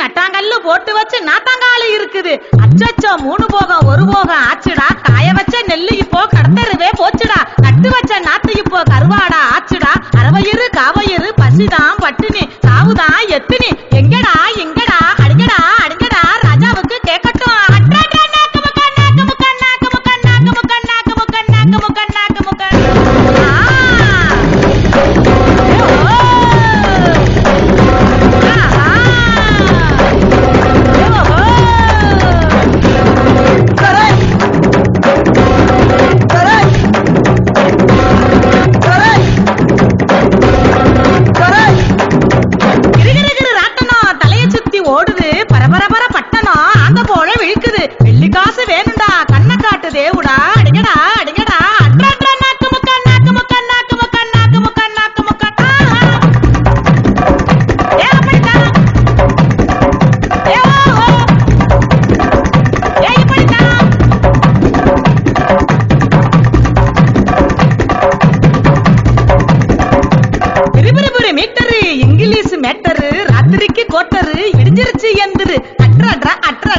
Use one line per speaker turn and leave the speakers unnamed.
நட்டாங்கல்ல போட்டு வச்சு நாத்தாங்கால இருக்குது. அச்சச்சோ 3 போகம் 1 போகம் ஆச்சுடா. காய வச்ச நெல்லு இப்போ கடத்தருவே போச்சுடா. நட்டு வச்ச நாத்து இப்போ கருவாடா ஆச்சுடா. அரவயிறு காவயிறு பசிதான் பட்டினி சாவுதான் எத்தினி. எங்கடா எங்கடா அடிங்கடா அடிங்கடா ராஜாவுக்கு கேட்கட்டும். ஓடுது பரபரபர பட்டணம் அந்த போல விழிக்குது. வெள்ளி காசு வேணும்டா கண்ணை காட்டு தேவுடா. அடிங்கடா அடிங்கடா நாக்கு முக்க நாக்கு முக்க நாக்கு முக்க நாக்கு முக்க நாக்கு முக்க. பிரிபிரிபுரி மீட்டரு இங்கிலீஷ் மேட்டரு ராத்திரிக்கு கோட்டரு இடிஞ்சிருச்சு எந்திரு. அட்ரா அட்ரா